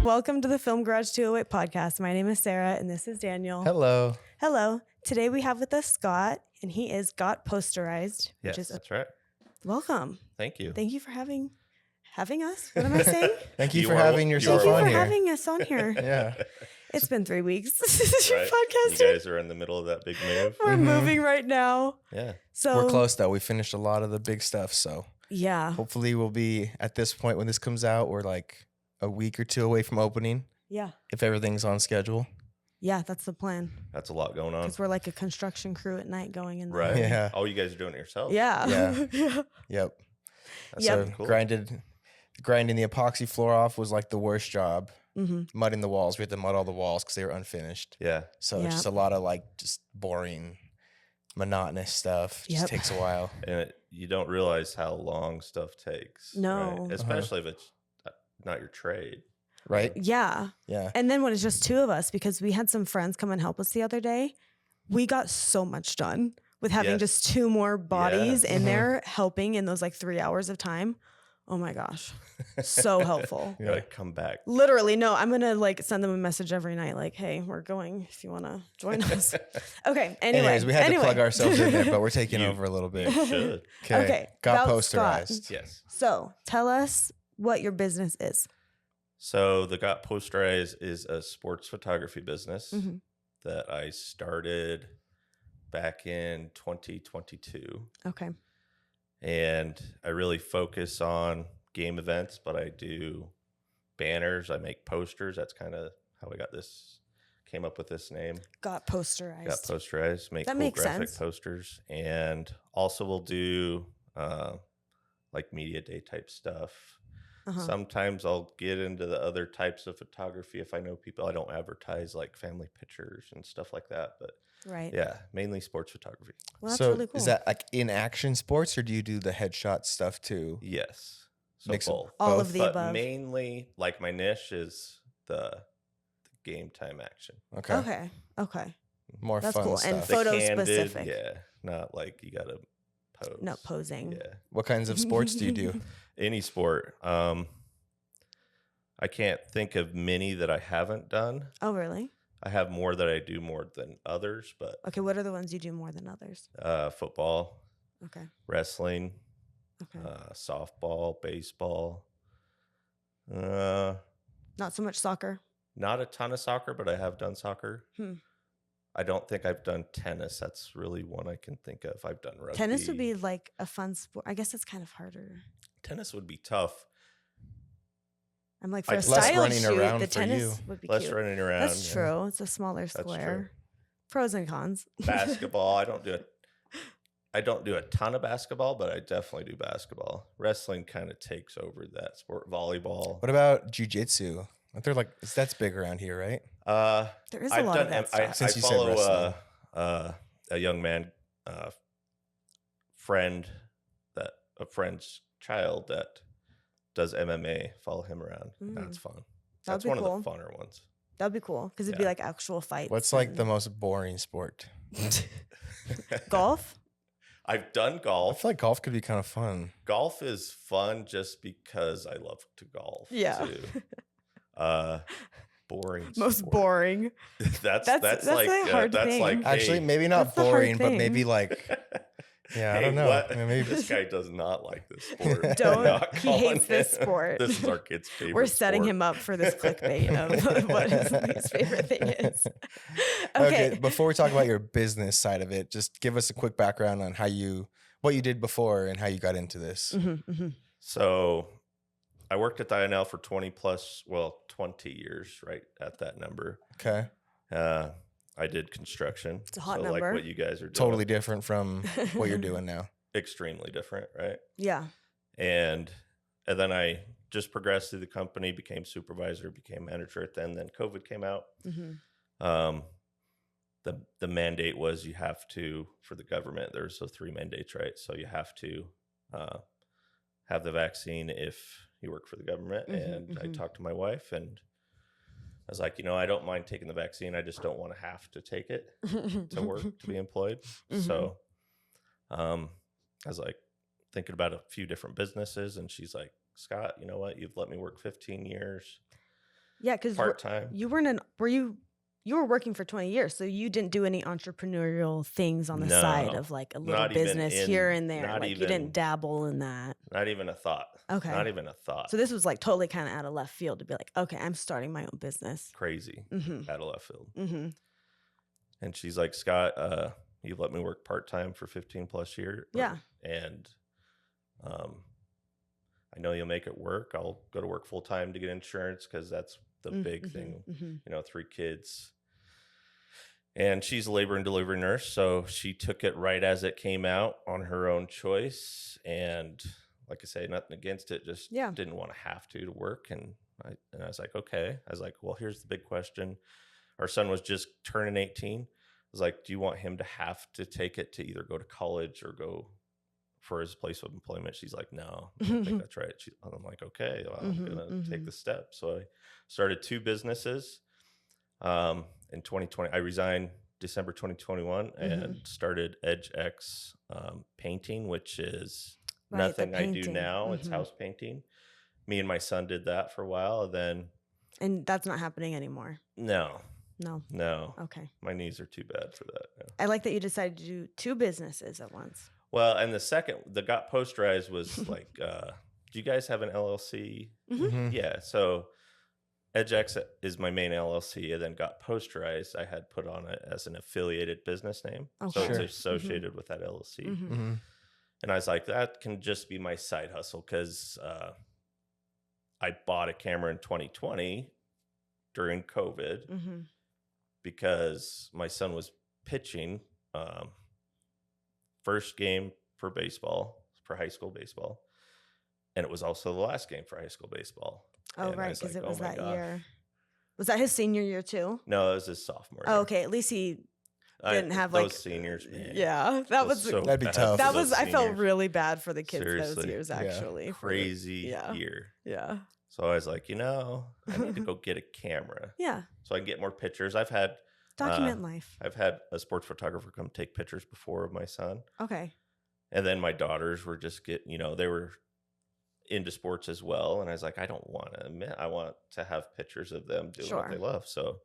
Welcome to the Film Garage 208 podcast. My name is Sarah, and this is Daniel. Hello. Hello. Today we have with us Scott, and he is Scott Posterized. Yes, that's right. Welcome. Thank you. Thank you for having us. What am I saying? Thank you for having yourself Thank you on for here. having us on here. Yeah. It's been 3 weeks since your Right. podcast. You guys are in the middle of that big move. We're moving right now. Yeah. So We're close though. We finished a lot of the big stuff, so Yeah. hopefully we'll be at this point when this comes out, we're like a week or two away from opening Yeah. if everything's on schedule. Yeah, that's the plan. That's a lot going on. Because we're like a construction crew at night going in there. Right. Yeah. Oh, you guys are doing it yourself? Yeah. Yeah. Yeah. Yep. That's Yep. so cool. Grinding the epoxy floor off was like the worst job. Mm-hmm. Mudding the walls. We had to mud all the walls because they were unfinished. Yeah. So Yeah. just a lot of like just boring, monotonous stuff. Just Yep. takes a while. And you don't realize how long stuff takes. No. Right? Especially if it's not your trade. Right? Yeah. Yeah. And then when it's just two of us, because we had some friends come and help us the other day, we got so much done with having Yes. just two more bodies Yes. in there helping in those like 3 hours of time. Oh my gosh. So helpful. You gotta come back. Literally, no, I'm going to like send them a message every night like, hey, we're going if you want to join us. Okay. Anyway. Anyways, we had to plug ourselves in there, but we're taking over a little bit. You should. Okay, Got about posterized. Yes. So tell us what your business is. So the Got Posterized is a sports photography business Mhm. that I started back in 2022. Okay. And I really focus on game events, but I do banners. I make posters. That's kind of how I came up with this name. Got posterized. Got Posterized, make That cool makes graphic sense. posters. And also we'll do like media day type stuff. Uh-huh. Sometimes I'll get into the other types of photography if I know people. I don't advertise like family pictures and stuff like that, but Right. yeah, mainly sports photography. Well, that's So really cool. is that like in action sports or do you do the headshot stuff too? Yes. So Mix of both. all both, of the But above? mainly, like my niche is the game time action. Okay. Okay. Okay. More That's fun cool. stuff. And The Photo candid, specific. yeah, not like you gotta pose. Not posing. Yeah, What kinds of sports do you do? any sport. I can't think of many that I haven't done. Oh, really? I have more that I do more than others, but Okay. What are the ones you do more than others? football, Okay. wrestling, Okay. softball, baseball. Not Not so much soccer. a ton of soccer, but I have done soccer. Hmm. I don't think I've done tennis. That's really one I can think of. I've done rugby. Tennis would be like a fun sport. I guess it's kind of harder. Tennis would be tough. I'm like for a Less style running shoot, around the for tennis you. would be Less cute. running around. That's yeah. true. It's a smaller true. square. Pros and cons. Basketball. I don't do a ton of basketball, but I definitely do basketball. Wrestling kind of takes over that sport. Volleyball. What about jujitsu? They're like that's big around here, right? There is a lot of that stuff. Since I you said follow wrestling. a young man, a friend's child that does MMA. Follow him around. That's fun. That'd That's be one cool. of the funner ones. That'd be cool because it'd be Yeah. like actual fights. What's like and- the most boring sport? golf? I've done I golf. feel like golf could be kind of fun. Golf is fun just because I love to golf. Yeah. Too. Boring. Most sport. boring. That's That's like a hard that's thing. like Actually, hey, maybe not That's the hard boring, but thing. maybe like yeah, I hey, don't know. what? I mean, maybe This guy does not like this sport. Don't. Not He calling hates this it. sport. This is our kid's favorite. We're setting sport. him up for this clickbait of what his least favorite thing is. Okay. Before we talk about your business side of it, just give us a quick background on what you did before and how you got into this. Mm-hmm, mm-hmm. So I worked at the INL for 20 years, right at that number. Okay. I did construction. It's a hot so number. like what you guys are doing. Totally different from what you're doing now. Extremely different, right? Yeah. And then I just progressed through the company, became supervisor, became manager at then COVID came out. Mm-hmm. The mandate was you have to, for the government, there's the 3 mandates, right? So you have to have the vaccine if you work for the government. Mhm, And I mhm. talked to my wife and I was like, I don't mind taking the vaccine. I just don't want to have to take it to work, to be employed. Mhm. So I was like thinking about a few different businesses and she's like, Scott, you know what? You've let me work 15 years. Yeah, because part-time. you weren't you were working for 20 years, so you didn't do any entrepreneurial things on the side No, of like a little not even business in- here and there. not Like you even- didn't dabble in that. Not even a thought. Okay. Not even a thought. So this was like totally kind of out of left field to be like, okay, I'm starting my own business. Crazy. Mm-hmm. Out of left field. Mm-hmm. And she's like, Scott, you let me work part-time for 15 plus years. Yeah. And I know you'll make it work. I'll go to work full-time to get insurance because that's the big thing. Mm-hmm. You know, 3 kids. And she's a labor and delivery nurse. So she took it right as it came out on her own choice. And like I say, nothing against it, just didn't want to have to work. And I was like, okay. I was like, well, here's the big question. Our son was just turning 18. I was like, do you want him to have to take it to either go to college or go for his place of employment? She's like, no, I don't think that's right. I'm like, okay, well, I'm going to take the step. So I started 2 businesses. In 2020, I resigned December 2021 and started Edge X painting, which is nothing I do now. It's house painting. Me and my son did that for a while. And that's not happening anymore. No. Okay. My knees are too bad for that. No. I like that you decided to do 2 businesses at once. Well, and the got Posterized was like, do you guys have an LLC? Mm-hmm. Yeah. So EdgeX is my main LLC, and then got Posterized. I had put on it as an affiliated business name. Okay. So it's associated with that LLC. Mm-hmm. And I was like, that can just be my side hustle because I bought a camera in 2020 during COVID because my son was pitching first game for baseball, for high school baseball. And it was also the last game for high school baseball. Oh, And right, was because like, it was oh my that gosh. year. Was that his senior year too? No, it was his sophomore year. Oh, okay. At least he didn't have those like seniors, man. Yeah, that was so That'd be bad tough. for that those was. I felt seniors. really bad for the kids those Seriously. years. Yeah. Actually, Crazy year. Yeah. So I was like, I need to go get a camera Yeah. so I can get more pictures. I've had Document life. I've had a sports photographer come take pictures before of my son. Okay. And then my daughters were just they were into sports as well. And I was like, I don't want to admit, I want to have pictures of them doing what they love. So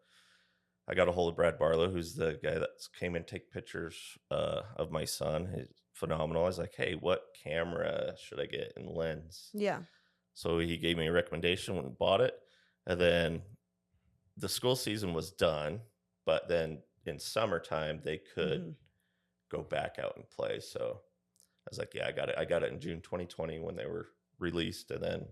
I got a hold of Brad Barlow, who's the guy that came and take pictures of my son. He's phenomenal. I was like, hey, what camera should I get and lens? Yeah. So he gave me a recommendation when I bought it. And then the school season was done. But then in summertime, they could go back out and play. So I was like, yeah, I got it. I got it in June 2020 when they were released, and then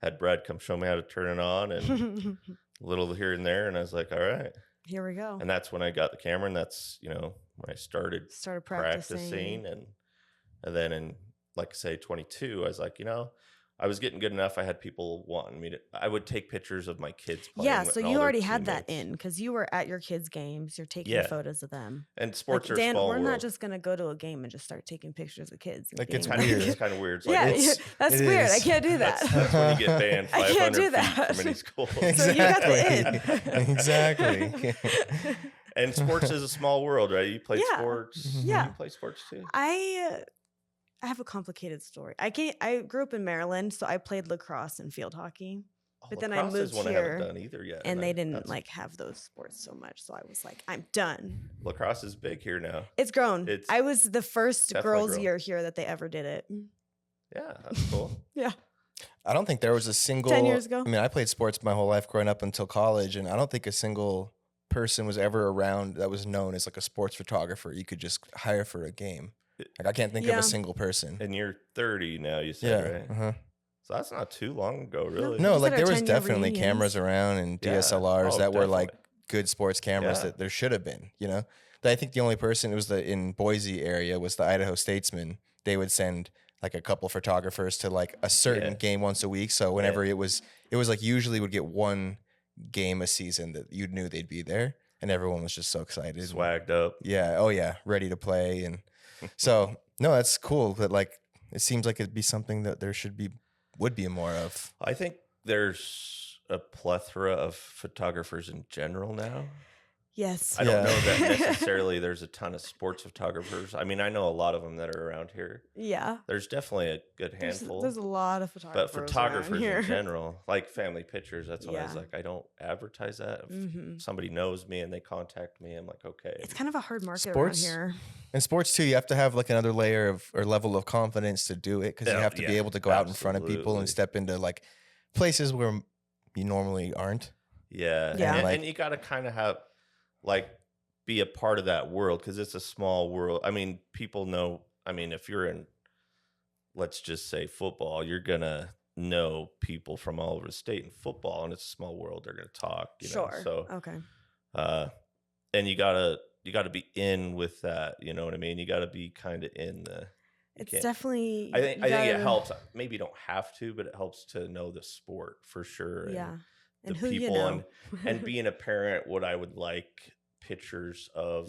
had Brad come show me how to turn it on and a little here and there. And I was like, all right, here we go. And that's when I got the camera. And that's, when I started practicing. And then in, like I say, 22, I was like, I was getting good enough. I had people wanting me to, I would take pictures of my kids playing. Yeah, so you already had that in because you were at your kids' games. You're taking photos of them. And sports are Dan, small we're world. not just going to go to a game and just start taking pictures of kids. Like it's kind of weird. It's kind of weird. It's Yeah, like, that's weird. I can't do that. That's when you get banned I can't 500 do feet that. from any school. So you got the in. Exactly. And sports is a small world, right? You play sports. Yeah. You play sports too. I have a complicated story. I grew up in Maryland, so I played lacrosse and field hockey. But then I lacrosse moved is one I here, haven't done either yet. and they didn't have those sports so much. So I was like, I'm done. Lacrosse is big here now. It's grown. I was the first girls' grown. year here that they ever did it. Yeah, that's cool. Yeah. I don't think there was a single 10 years ago. I mean, I played sports my whole life growing up until college, and I don't think a single person was ever around that was known as like a sports photographer you could just hire for a game. Like I can't think of a single person. And you're 30 now, you said, right? Uh-huh. So that's not too long ago, really. No, Just like at there our was 10-year definitely reunions. cameras around and Yeah. DSLRs Oh, that were like definitely. good sports cameras Yeah. that there should have been, I think the only person it was in Boise area was the Idaho Statesman. They would send like a couple photographers to like a certain game once a week. So whenever it was like usually would get one game a season that you knew they'd be there, and everyone was just so excited. Swagged up. Yeah. Oh yeah. Ready to play. And so, no, that's cool. But like, it seems like it'd be something that there would be more of. I think there's a plethora of photographers in general now. Yes. I don't know that necessarily there's a ton of sports photographers. I mean, I know a lot of them that are around here. Yeah. There's definitely a good handful. There's a lot of photographers. But photographers in general, like family pictures, that's what I was like, I don't advertise that. If somebody knows me and they contact me, I'm like, okay. It's kind of a hard market around here. In sports too, you have to have like another layer of or level of confidence to do it, because you have to be able to go out in front of people and step into like places where you normally aren't. Yeah. And you got to kind of have like be a part of that world, because it's a small world. I mean, people know, I mean, if you're in, let's just say football, you're going to know people from all over the state in football, and it's a small world. They're going to talk, you know? So, okay. And you gotta be in with that. You know what I mean? You gotta be kind of in the, it's definitely, I think it helps. Maybe you don't have to, but it helps to know the sport for sure. Yeah. And the people and being a parent, what I would like pictures of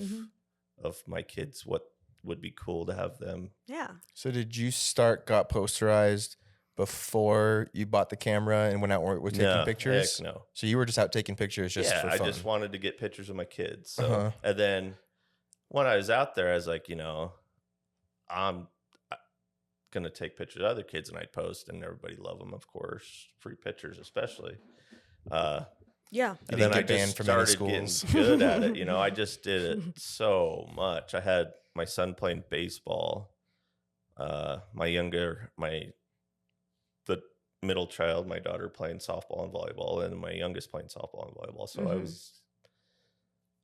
my kids, what would be cool to have them. Yeah. So did you got Posterized before you bought the camera and went out with taking pictures? No. So you were just out taking pictures just for fun? I just wanted to get pictures of my kids. So and then when I was out there, I was like, you know, I'm gonna take pictures of other kids and I'd post, and everybody loved them, of course, free pictures especially. Yeah. And then I just started getting good at it. You know, I just did it so much. I had my son playing baseball, the middle child, my daughter, playing softball and volleyball, and my youngest playing softball and volleyball. So I was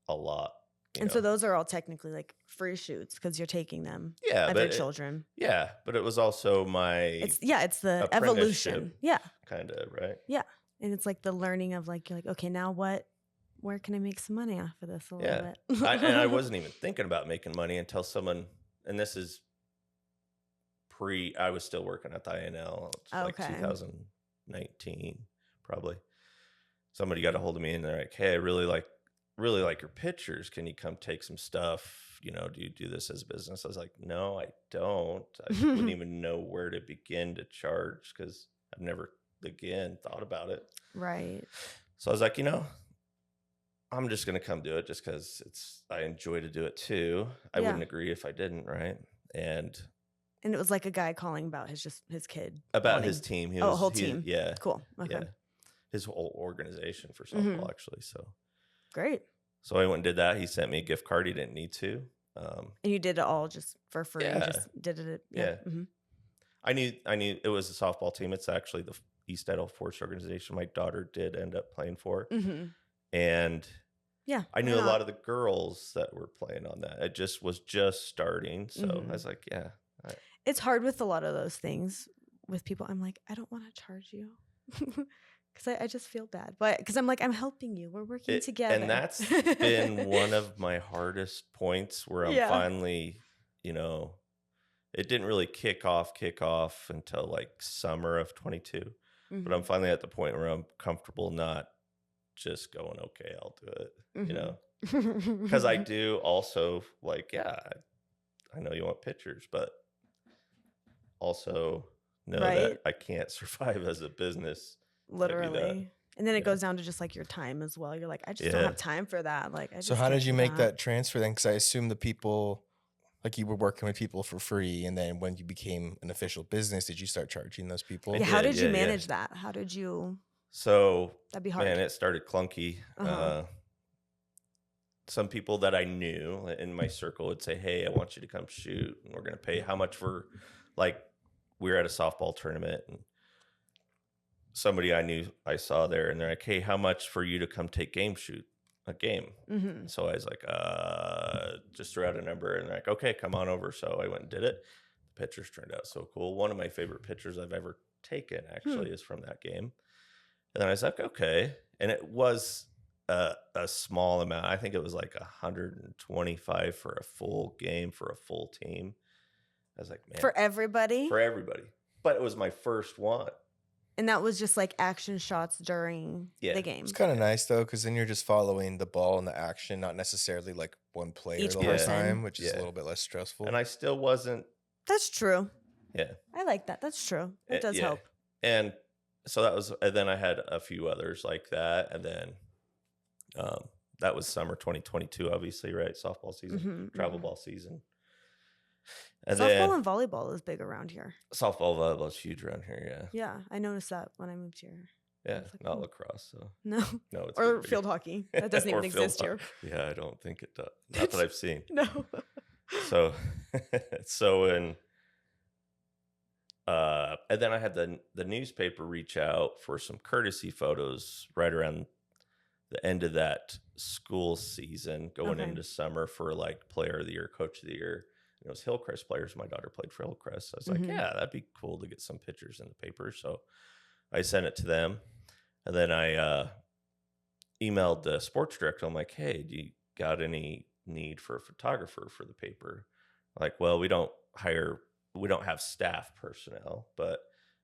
a lot. And so those are all technically like free shoots because you're taking them of your children. Yeah, but it was also it's the evolution. Yeah. Kind of, right? Yeah. And it's like the learning of like, you're like, okay, now where can I make some money off of this a little bit? And I wasn't even thinking about making money until someone, and this is I was still working at the INL. It's like 2019, probably. Somebody got a hold of me and they're like, hey, I really like your pictures. Can you come take some stuff? You know, do you do this as a business? I was like, no, I don't. I wouldn't even know where to begin to charge because I've never thought about it. Right. So I was like, you know, I'm just going to come do it just because I enjoy to do it too. I wouldn't agree if I didn't. Right. And it was like a guy calling about his kid. About his team. Whole team. Yeah. Cool. Okay. Yeah. His whole organization for softball, actually. So great. So I went and did that. He sent me a gift card. He didn't need to. And you did it all just for free. Yeah. Just did it. Yeah. I knew it was a softball team. It's actually the East Idaho Force organization my daughter did end up playing for. And I knew a lot of the girls that were playing on that. It was just starting. So I was like, yeah. It's hard with a lot of those things with people. I'm like, I don't want to charge you because I just feel bad. But because I'm like, I'm helping you. We're working together. And that's been one of my hardest points where I'm finally, you know, it didn't really kick off until like summer of 22. But I'm finally at the point where I'm comfortable not just going, okay, I'll do it, you know, because I do also like, I know you want pictures, but also know that I can't survive as a business. Literally. And then it goes down to just like your time as well. You're like, I just don't have time for that. Like, so how did you make that transfer then? Because I assume the people, like you were working with people for free, and then when you became an official business, did you start charging those people? Yeah. How did you manage that? How did you? So that'd be hard. Man, it started clunky. Some people that I knew in my circle would say, hey, I want you to come shoot, and we're going to pay how much for, like, we were at a softball tournament, and somebody I saw there, and they're like, hey, how much for you to come take shoot a game? So I was like, just throw out a number, and they're like, okay, come on over. So I went and did it. The pictures turned out so cool. One of my favorite pictures I've ever taken actually is from that game. And then I was like, okay. And it was a small amount. I think it was like $125 for a full game for a full team. I was like, man. For everybody? For everybody. But it was my first one. And that was just like action shots during the game. It's kind of nice though, because then you're just following the ball and the action, not necessarily like one player the whole time, which is a little bit less stressful. And I still wasn't. That's true. Yeah. I like that. That's true. It does help. And so that was, and then I had a few others like that. And then that was summer 2022, obviously, right? Softball season, travel ball season. And softball and volleyball is big around here. Softball, volleyball is huge around here, yeah. Yeah, I noticed that when I moved here. Yeah, not lacrosse, so. No. It's or field hockey. That doesn't even exist here. Yeah, I don't think it does. Not that I've seen. No. So and then I had the newspaper reach out for some courtesy photos right around the end of that school season going into summer for like player of the year, coach of the year. And it was Hillcrest players. My daughter played for Hillcrest. I was like, yeah, that'd be cool to get some pictures in the paper. So I sent it to them. And then I emailed the sports director. I'm like, hey, do you got any need for a photographer for the paper? Like, well, we don't have staff personnel, but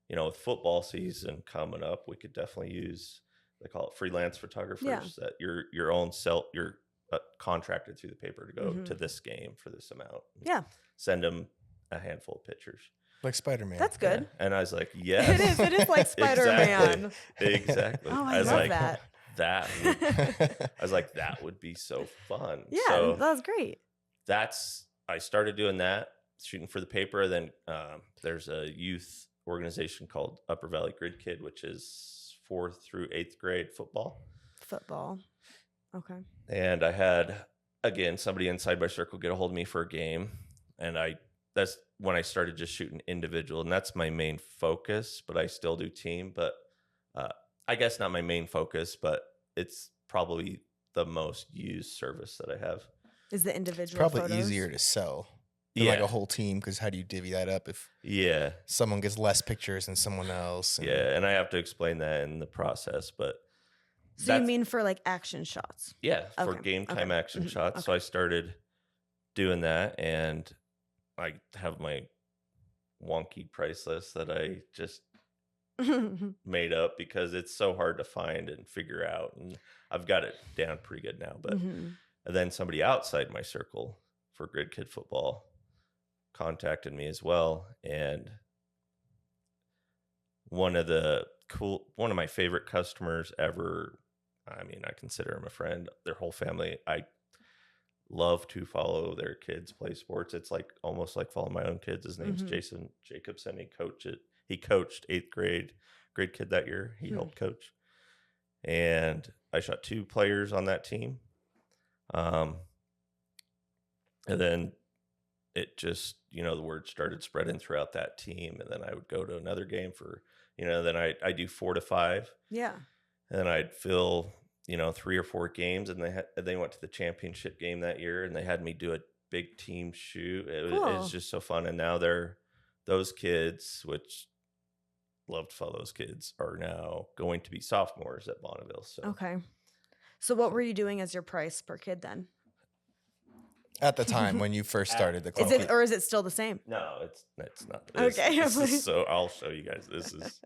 with football season coming up, we could definitely use, they call it freelance photographers, that you're contracted through the paper to go to this game for this amount. Yeah. Send them a handful of pictures. Like Spider-Man. That's good. Yeah. And I was like, yes. It is like Spider-Man. Exactly. Oh, I love that. I was like, that would be so fun. Yeah, so that was great. I started doing that, shooting for the paper. Then there's a youth organization called Upper Valley Grid Kid, which is 4th through 8th grade football. Okay. And I had, again, somebody inside my circle get a hold of me for a game. And that's when I started just shooting individual. And that's my main focus, but I still do team. But I guess not my main focus, but it's probably the most used service that I have. Is the individual it's probably photos? Easier to sell than like a whole team, because how do you divvy that up if someone gets less pictures than someone else? And I have to explain that in the process, but so you mean for like action shots? Yeah, for game time action shots. So I started doing that, and I have my wonky price list that I just made up because it's so hard to find and figure out, and I've got it down pretty good now. But and then somebody outside my circle for Grid Kid Football contacted me as well, and one of my favorite customers ever. I mean, I consider him a friend. Their whole family, I love to follow their kids play sports. It's like almost like following my own kids. His name's Jason Jacobson. He coached 8th grade Grid Kid that year. He helped coach, and I shot 2 players on that team. And then it just, the word started spreading throughout that team. And then I would go to another game for, then I do 4 to 5. Yeah. And then I'd fill, 3 or 4 games. And they went to the championship game that year, and they had me do a big team shoot. It was just so fun. And now those kids, which love to follow those kids, are now going to be sophomores at Bonneville. So. Okay. So what were you doing as your price per kid then? At the time when you first started the club. Is it still the same? No, it's not. Okay. So I'll show you guys. This is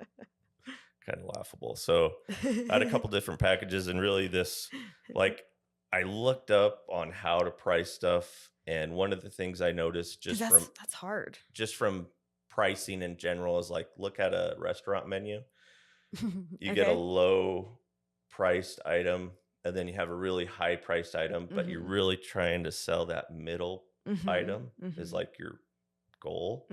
kind of laughable. So I had a couple different packages, and really this, like, I looked up on how to price stuff, and one of the things I noticed that's hard. Just from pricing in general is like, look at a restaurant menu. You get a low priced item, and then you have a really high priced item, but you're really trying to sell that middle item is like your goal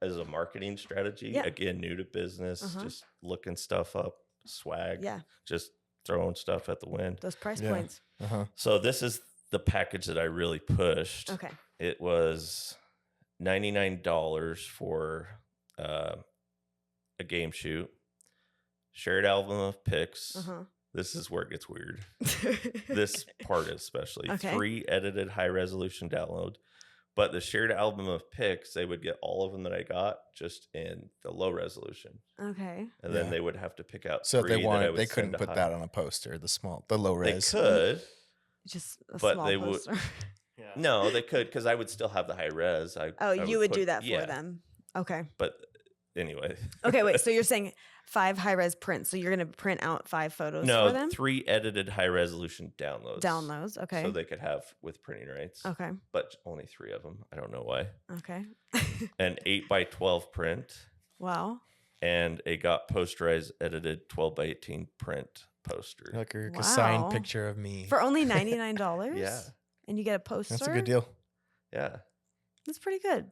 as a marketing strategy. Yeah. Again, new to business, just looking stuff up, swag, just throwing stuff at the wind. Those price points. So this is the package that I really pushed. Okay. It was $99 for a game shoot, shared album of pics. This is where it gets weird. This part especially. 3 edited high resolution download. But the shared album of pics, they would get all of them that I got just in the low resolution. Okay. And then they would have to pick out 3. So if they wanted, they couldn't put that on a poster, the low res. They could. Just a small poster. No, they could, because I would still have the high res. You would do that for them. Okay. But anyway. Okay, wait. So you're saying 5 high res prints. So you're going to print out 5 photos for them? No, 3 edited high resolution downloads. Downloads, okay. So they could have with printing rights. Okay. But only 3 of them. I don't know why. Okay. An 8x12 print. Wow. and it got posterized, edited 12 by 18 print poster. Like a signed picture of me. For only $99? Yeah. And you get a poster? That's a good deal. Yeah. That's pretty good.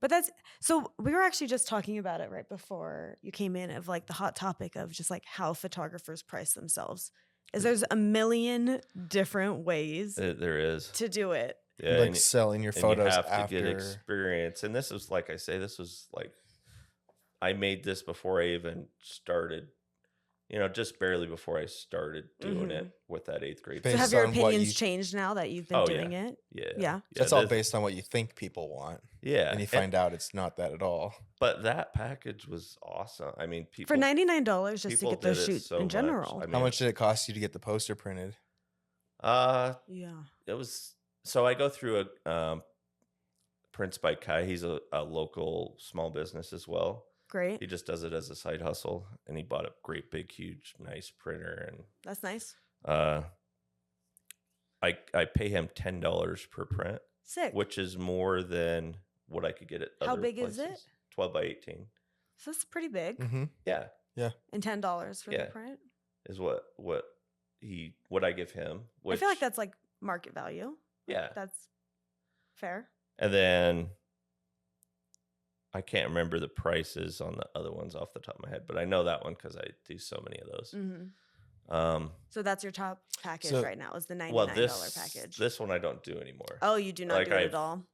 But so we were actually just talking about it right before you came in, of like the hot topic of just like how photographers price themselves. There's a million different ways There is to do it. Yeah, like selling your photos you have after. to get experience. And this was, like I say, I made this before I even started, just barely before I started doing it with that 8th grade. So have your opinions changed now that you've been doing it? Yeah. It's all based on what you think people want. Yeah. And you find out it's not that at all. But that package was awesome. I mean, for $99 just to get those shoots in general. I mean, how much did it cost you to get the poster printed? It was, so I go through a Prince by Kai. He's a local small business as well. Great. He just does it as a side hustle, and he bought a great big huge nice printer, and that's nice. I pay him $10 per print. Sick. Which is more than what I could get at other places. Is it? 12 by 18. So that's pretty big. Mm-hmm. Yeah. And $10 for the print is what I give him. Which, I feel like that's like market value. Yeah. That's fair. And then I can't remember the prices on the other ones off the top of my head, but I know that one because I do so many of those. Mm-hmm. So that's your top package right now, is the $99 package. This one I don't do anymore. Oh, you do not do it at all?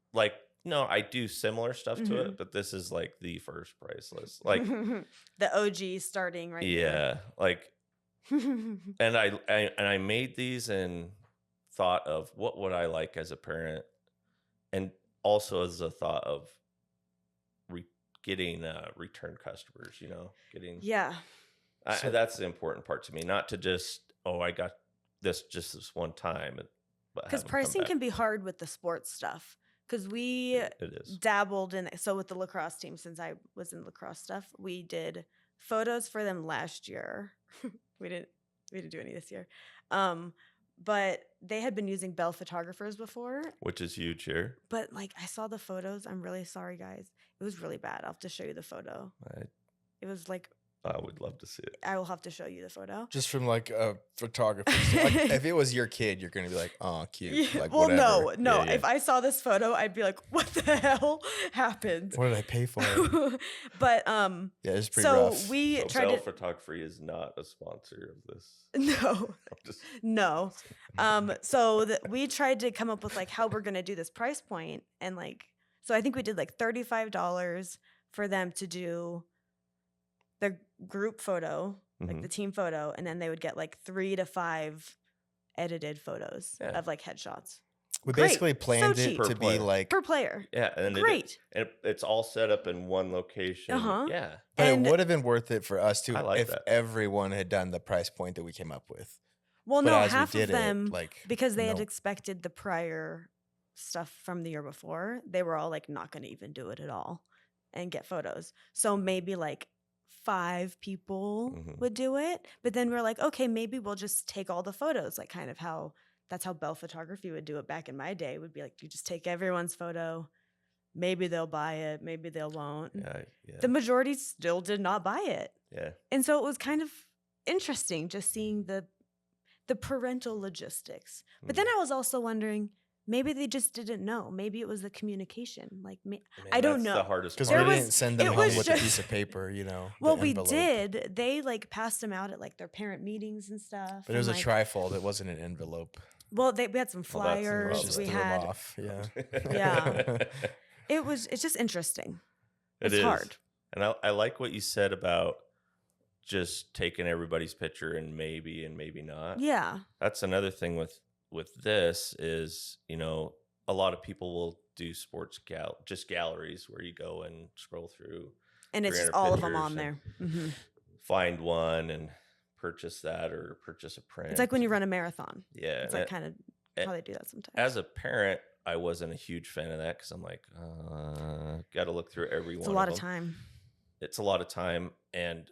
No, I do similar stuff to it, but this is like the first price list. Like the OG starting right here. And I made these and thought of what would I like as a parent, and also as a thought of getting return customers, getting that's the important part to me, not to just I got this one time, because pricing can be hard with the sports stuff, because we dabbled in, so with the lacrosse team, since I was in lacrosse stuff, we did photos for them last year. we didn't do any this year, but they had been using Bell photographers before, which is huge here. But I saw the photos. I'm really sorry, guys. It was really bad. I'll have to show you the photo. It was I would love to see it. I will have to show you the photo. Just from a photographer. If it was your kid, you're going to be like, oh, cute. Yeah, well, whatever. No. Yeah. If I saw this photo, I'd be like, what the hell happened? What did I pay for? But it's pretty rough. So we tried to. Photography is not a sponsor of this. No. No. So we tried to come up with how we're going to do this price point, and so I think we did $35 for them to do the group photo, the team photo, and then they would get 3 to 5 edited photos of headshots. We basically planned it to be per player. Yeah, and great. It's all set up in one location. Yeah, but it would have been worth it for us too if that. everyone had done the price point that we came up with. Well, no, half of them because they had expected the prior stuff from the year before. They were all not going to even do it at all and get photos. So maybe 5 people would do it, but then we're like, okay, maybe we'll just take all the photos, kind of how that's how Bell Photography would do it back in my day. Would be you just take everyone's photo, maybe they'll buy it, maybe they won't. Yeah. The majority still did not buy it. Yeah, and so it was kind of interesting just seeing the parental logistics. But then I was also wondering, maybe they just didn't know. Maybe it was the communication. I don't know. The hardest because we didn't send them home with a piece of paper, Well, we did. They passed them out at their parent meetings and stuff. But it was a trifold. It wasn't an envelope. Well, we had some flyers. We had off. Yeah. It's just interesting. It's hard. And I like what you said about just taking everybody's picture and maybe not. Yeah. That's another thing with this is, a lot of people will do sports galleries where you go and scroll through. And it's just all of them on there. Mm-hmm. Find one and purchase that or purchase a print. It's like when you run a marathon. Yeah. It's kind of how they do that sometimes. As a parent, I wasn't a huge fan of that because I'm like, got to look through every one. It's a lot of time. It's a lot of time. And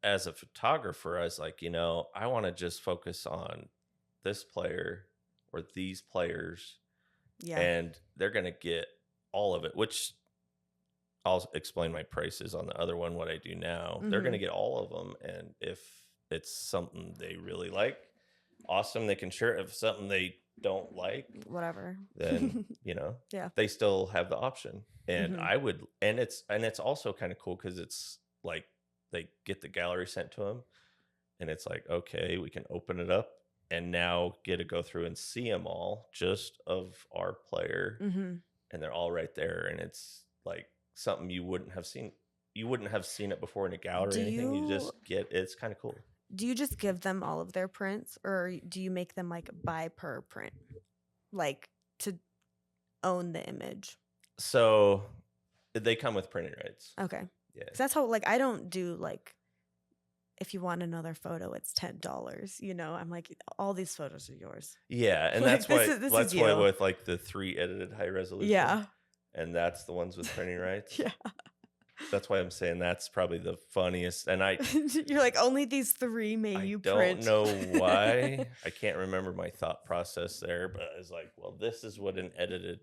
as a photographer, I was like, I want to just focus on this player or these players, and they're going to get all of it, which I'll explain my prices on the other one, what I do now. They're going to get all of them. And if it's something they really like, awesome, they can share it. If something they don't like, whatever, then they still have the option. And I would, and it's also kind of cool because it's like they get the gallery sent to them, and it's like, okay, we can open it up and now get to go through and see them all just of our player, and they're all right there. And it's like something you wouldn't have seen. You wouldn't have seen it before in a gallery or anything. You just get it's kind of cool. Do you just give them all of their prints, or do you make them like buy per print, like to own the image? So they come with printing rights. Okay. Yeah. 'Cause that's how, like, I don't do like, if you want another photo, it's $10. I'm like, all these photos are yours. Yeah, and like, that's why with like the 3 edited high resolution. Yeah. And that's the ones with printing rights. Yeah. That's why I'm saying that's probably the funniest. And you're like, only these 3 you print. I don't know why. I can't remember my thought process there, but I was like, well, this is what an edited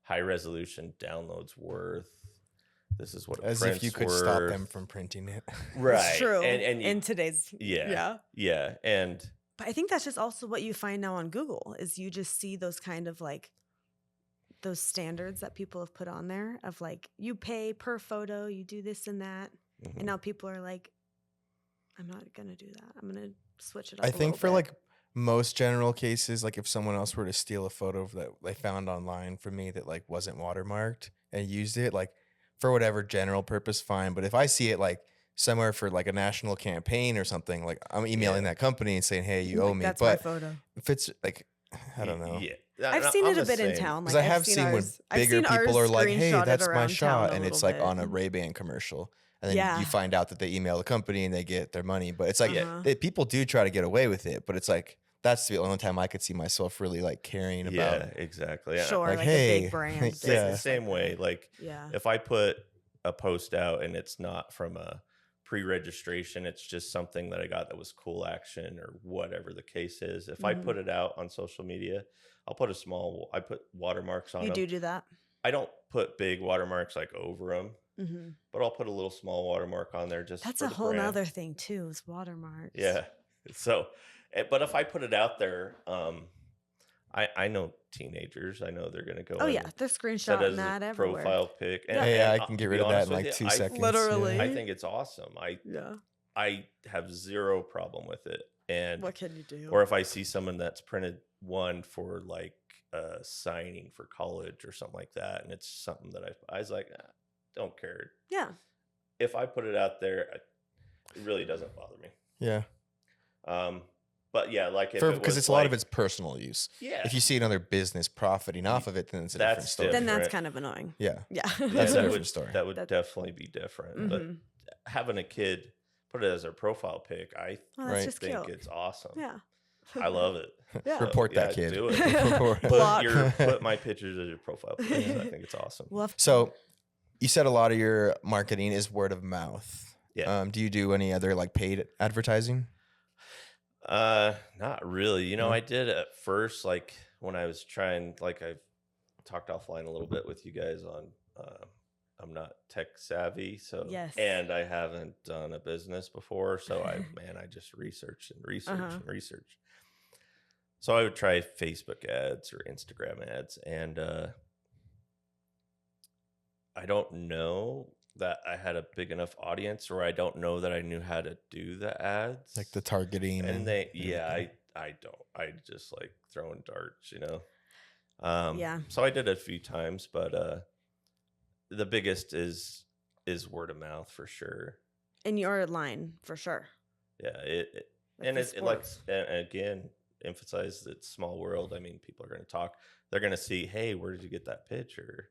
high resolution download's worth. This is what it as if you could stop them from printing it. Right. It's true. And in today's Yeah. And but I think that's just also what you find now on Google is you just see those kind of like those standards that people have put on there of like, you pay per photo, you do this and that. And now people are like, I'm not going to do that. I'm going to switch it up. I think for like most general cases, like if someone else were to steal a photo that they found online from me that like wasn't watermarked and used it, like for whatever general purpose, fine. But if I see it like somewhere for like a national campaign or something, like I'm emailing that company and saying, hey, you owe me. That's but my photo. If it's like, I don't know. Yeah. I've seen it a bit in town. Because I have seen when bigger people are like, hey, that's my shot. And it's like on a Ray-Ban commercial. And then you find out that they email the company and they get their money. But it's like people do try to get away with it. But it's like that's the only time I could see myself really like caring about. Yeah, exactly. Sure, like hey, a big brand. It's the same way. Like if I put a post out and it's not from a pre-registration, it's just something that I got that was cool action or whatever the case is. If I put it out on social media, I'll put I put watermarks on them. You do that? I don't put big watermarks like over them, but I'll put a little small watermark on there just that's for a the whole brand. other thing too, is watermarks. Yeah. So, but if I put it out there, I know teenagers. I know they're going to go. Oh yeah, they're screenshotting that everywhere. Profile pic. And, I can get rid of that in like 2 seconds. Literally, I think it's awesome. I have zero problem with it. And what can you do? Or if I see someone that's printed one for like signing for college or something like that, and it's something that I was like, don't care. Yeah. If I put it out there, it really doesn't bother me. Yeah. But yeah, like because it's a lot of it's personal use. Yeah. If you see another business profiting off of it, then it's a different story. Then that's kind of annoying. Yeah. Yeah. That's a different story. That would definitely be different. But having a kid put it as their profile pic, I think it's awesome. Yeah. I love it. Yeah. So, report that kid. Do it. Put my pictures as your profile pic. I think it's awesome. So you said a lot of your marketing is word of mouth. Yeah. Do you do any other like paid advertising? Not really. I did at first, like when I was trying, like I've talked offline a little bit with you guys on, I'm not tech savvy. So, and I haven't done a business before. So I just researched and researched. So I would try Facebook ads or Instagram ads. And, I don't know that I had a big enough audience, or I don't know that I knew how to do the ads, like the targeting. And I don't. I just like throwing darts, So I did it a few times, but the biggest is word of mouth for sure. In your line, for sure. Yeah, it again emphasize that small world. I mean, people are going to talk. They're going to see, hey, where did you get that picture?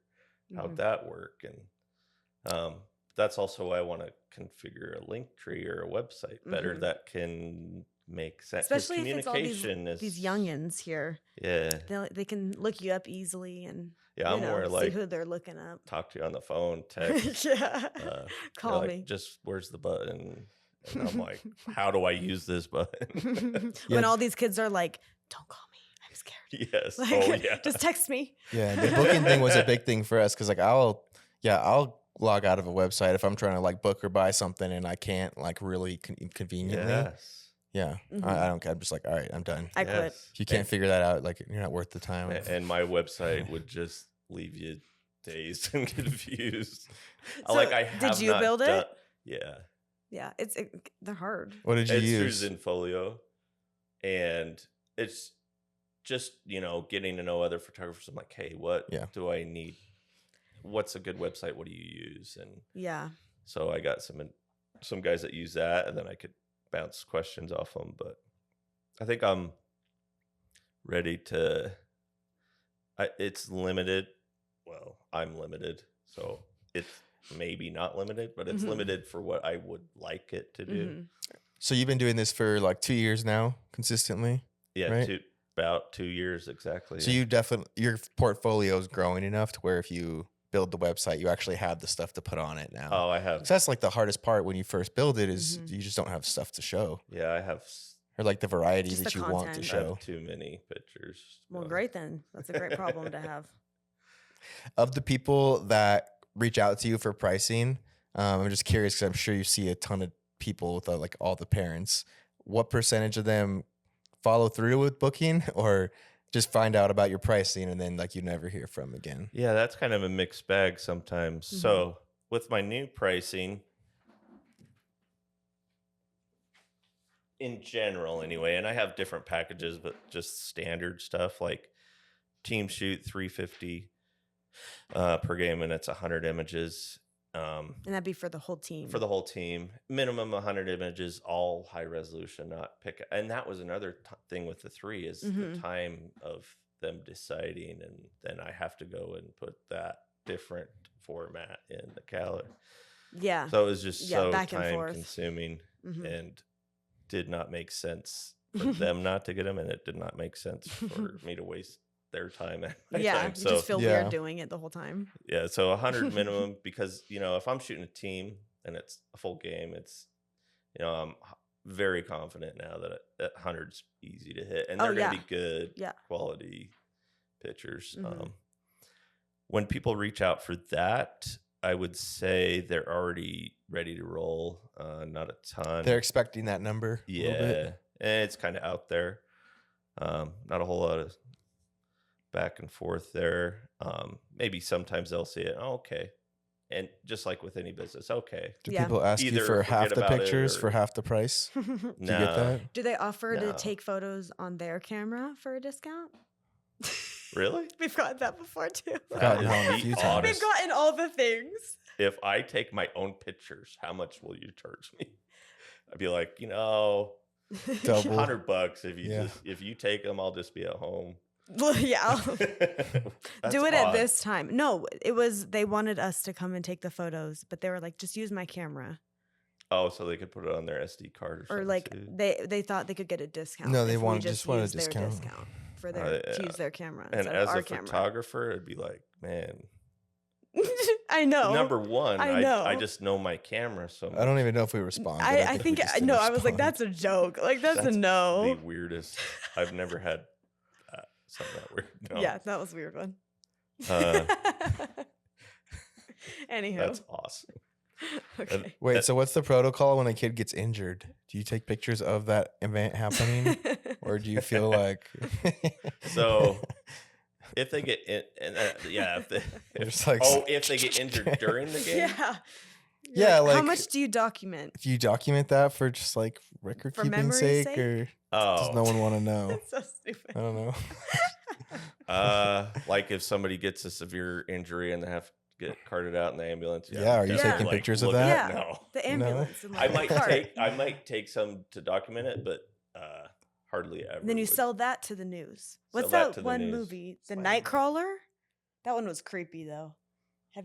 How'd that work? And that's also why I want to configure a link tree or a website better that can make sense. Especially if it's all these youngins here. Yeah. They can look you up easily and I'm more like see who they're looking up. Talk to you on the phone, text. Call me. Just where's the button? And I'm like, how do I use this button? When all these kids are like, don't call me. I'm scared. Yes. Just text me. Yeah. The booking thing was a big thing for us because like I'll log out of a website if I'm trying to like book or buy something and I can't like really conveniently. Yes. Yeah. I don't care. I'm just like, all right, I'm done. I quit. If you can't figure that out, like you're not worth the time. And my website would just leave you dazed and confused. So did you build it? Yeah. Yeah, they're hard. What did you use? It's through Zenfolio, and it's just, getting to know other photographers. I'm like, hey, what do I need? What's a good website? What do you use? And so I got some guys that use that, and then I could bounce questions off them. But I think I'm ready to. It's limited. Well, I'm limited, so it's maybe not limited, but it's limited for what I would like it to do. So you've been doing this for like 2 years now, consistently? Yeah, right? About 2 years exactly. So you your portfolio is growing enough to where if you build the website, you actually have the stuff to put on it now. Oh, I have. So that's like the hardest part when you first build it is you just don't have stuff to show. Yeah, I have. Or like the variety just that the you content. want to show. I have too many pictures. Well, great then. That's a great problem to have. Of the people that reach out to you for pricing, I'm just curious because I'm sure you see a ton of people with like all the parents. What percentage of them follow through with booking or just find out about your pricing and then like you never hear from again? Yeah, that's kind of a mixed bag sometimes. So with my new pricing, in general anyway, and I have different packages, but just standard stuff like team shoot $350 per game, and it's 100 images. And that'd be for the whole team. For the whole team, minimum 100 images, all high resolution, not pick. And that was another thing with the 3 is the time of them deciding, and then I have to go and put that different format in the calendar. Yeah. So it was just so back and time forth. consuming, and did not make sense for them not to get them, and it did not make sense for me to waste their time and my time. You just feel weird doing it the whole time. Yeah, so 100 minimum because, if I'm shooting a team and it's a full game, it's, I'm very confident now that 100's easy to hit. And they're going to be good quality pictures. When people reach out for that, I would say they're already ready to roll. Not a ton. They're expecting that number. Yeah, and it's kind of out there. Not a whole lot of back and forth there. Maybe sometimes they'll see it. Oh, okay. And just like with any business, okay. Do people ask you for half the pictures for half the price? Do you get that? Do they offer to take photos on their camera for a discount? Really? We've gotten that before too. We've gotten all the things. If I take my own pictures, how much will you charge me? I'd be like, double $100 if you take them, I'll just be at home. Well, yeah. Do it at this time. No, they wanted us to come and take the photos, but they were like, just use my camera. Oh, so they could put it on their SD card or like too. they thought they could get a discount. No, they just wanted a discount for to use their camera. And as a photographer, it'd be like, man. I know. Number one, I just know my camera so much. I don't even know if we respond. I think no. I was like, that's a joke. Like that's a no. The weirdest. I've never had something that weird. No. Yeah, that was a weird one. Anywho, that's awesome. Okay. Wait, so what's the protocol when a kid gets injured? Do you take pictures of that event happening, or do you feel like? So, if they get if they get injured during the game, yeah. Like, how much do you document? Do you document that for just like record keeping sake, or does no one want to know? That's so stupid. I don't know. Like if somebody gets a severe injury and they have to get carted out in the ambulance. Are you taking pictures of that? Yeah, no, the ambulance. No. I might take some to document it, but hardly ever. Then you sell that to the news. What's that one movie? The Nightcrawler. That one was creepy though.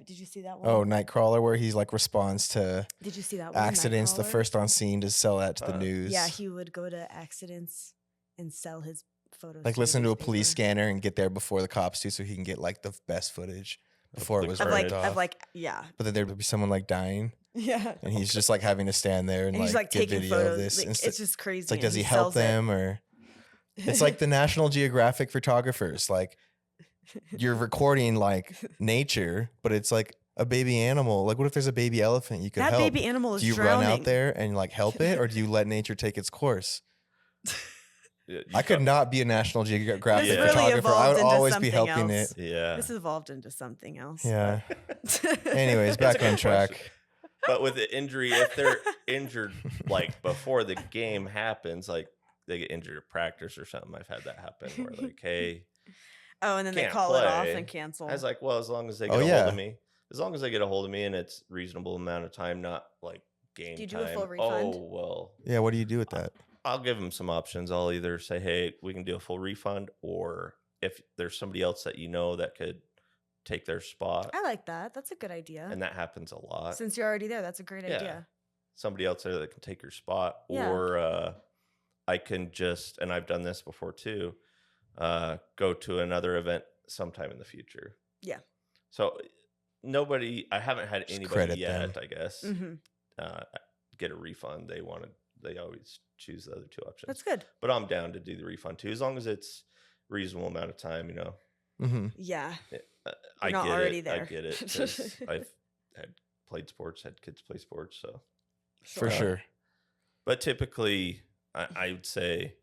Did you see that one? Oh, Nightcrawler, where he like responds to. Did you see that one? Accidents, the first on scene to sell that to the news. Yeah, he would go to accidents and sell his photos. Like listen to a police scanner and get there before the cops do, so he can get like the best footage before it was burned off. But then there would be someone like dying. Yeah. And he's just like having to stand there and he's like get taking video photos. of this. Like, it's just crazy. It's like, does he help them or? It's like the National Geographic photographers. Like you're recording like nature, but it's like a baby animal. Like, what if there's a baby elephant you could help? That baby animal is drowning. Do you run out there and like help it, or do you let nature take its course? I could not be a National Geographic photographer. I would always be helping it. Yeah. This evolved into something else. Yeah. Anyways, back on track. Question. But with the injury, if they're injured like before the game happens, like they get injured at practice or something, I've had that happen where like, hey, and then they call it off and cancel. I was like, well, as long as they get a hold of me, and it's reasonable amount of time, not like game time. Do you do a full refund? Oh, well. Yeah, what do you do with that? I'll give them some options. I'll either say, hey, we can do a full refund, or if there's somebody else that you know that could take their spot. I like that. That's a good idea. And that happens a lot. Since you're already there, that's a great idea. Somebody else there that can take your spot. Yeah. Or I can just, and I've done this before too, go to another event sometime in the future. Yeah. So I haven't had anybody yet, I guess, get a refund. They always choose the other two options. That's good. But I'm down to do the refund too, as long as it's reasonable amount of time, Yeah. I get it. 'Cause I've played sports, had kids play sports, so for sure. But typically, I would say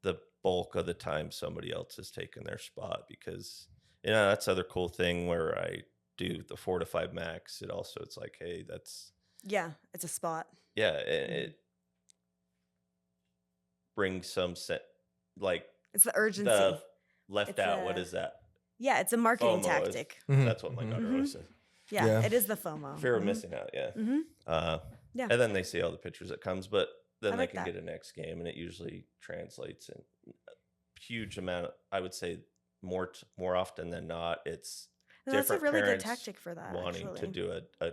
the bulk of the time somebody else has taken their spot, because that's the other cool thing where I do the 4 to 5 max. It's like, hey, that's it's a spot. Yeah, it brings some like it's the urgency. The left out. What is that? Yeah, it's a marketing tactic. That's what my daughter always says. Yeah, it is the FOMO. Fear of missing out, yeah. And then they see all the pictures that comes, but then they can get a next game, and it usually translates in a huge amount. I would say more often than not, it's that's a really good tactic for that. Wanting to do an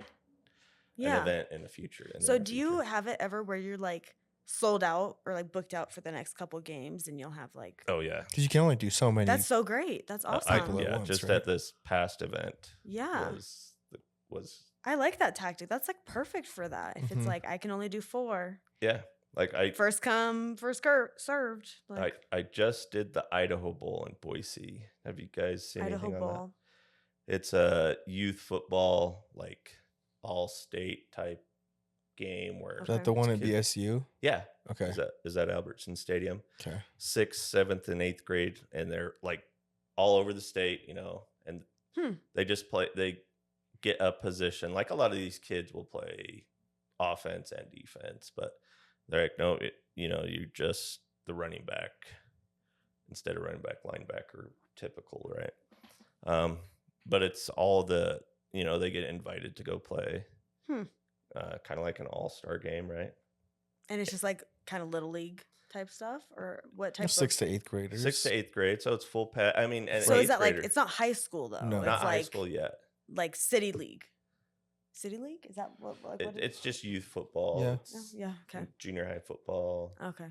event in the future. So do you have it ever where you're like sold out or like booked out for the next couple games, and you'll have like because you can only do so many. That's so great. That's awesome. At this past event. Was I like that tactic. That's like perfect for that. If it's like I can only do 4. Yeah. Like first come, first served. Like, I just did the Idaho Bowl in Boise. Have you guys seen anything on that? It's a youth football, like all state type game where is that the one at BSU? Yeah. Okay. Is that Albertson Stadium? Okay. 6th, 7th, and 8th grade, and they're like all over the state, and they just play. They get a position. Like a lot of these kids will play offense and defense, but they're like, no, you're just the running back instead of running back, linebacker, typical, right? But it's all they get invited to go play. Kind of like an all-star game, right? And it's just like kind of little league type stuff, or what type? 6th to 8th graders. 6th to 8th grade, so it's full pass. I mean, so is that like it's not high school though? No, it's not high school yet. Like city league. City league? Is that what it's just youth football. Yeah. Okay. Junior high football. Okay.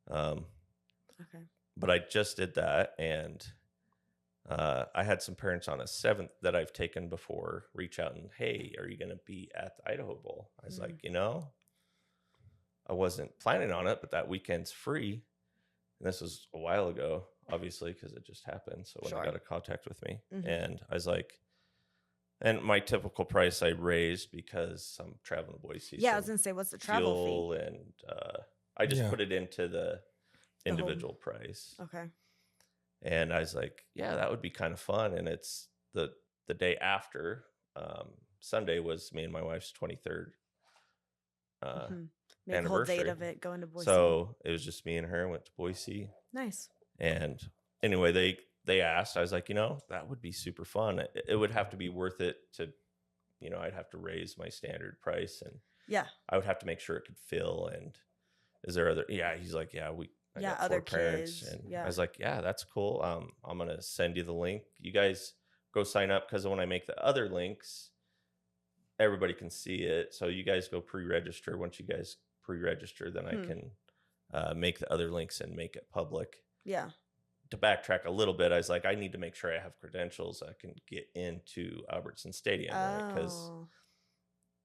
Okay. But I just did that, and I had some parents on a 7th that I've taken before reach out and, hey, are you going to be at the Idaho Bowl? I was like, I wasn't planning on it, but that weekend's free. And this was a while ago, obviously, because it just happened. So when they got in contact with me, and I was like, and my typical price I raised because I'm traveling to Boise. Yeah, I was going to say, what's the travel fee? And I just put it into the individual price. Okay. And I was like, yeah, that would be kind of fun. And it's the day after. Sunday was me and my wife's 23rd Make a whole date of it, going to Boise. So it was just me and her, went to Boise. Nice. And anyway, they asked, I was like, that would be super fun. It would have to be worth it to, I'd have to raise my standard price, and I would have to make sure it could fill. And is there other, he's like, I got other 4 parents. kids. And I was like, yeah, that's cool. I'm going to send you the link. You guys go sign up, because when I make the other links, everybody can see it. So you guys go pre-register. Once you guys pre-register, then I can make the other links and make it public. Yeah. To backtrack a little bit, I was like, I need to make sure I have credentials I can get into Albertson Stadium, right? Because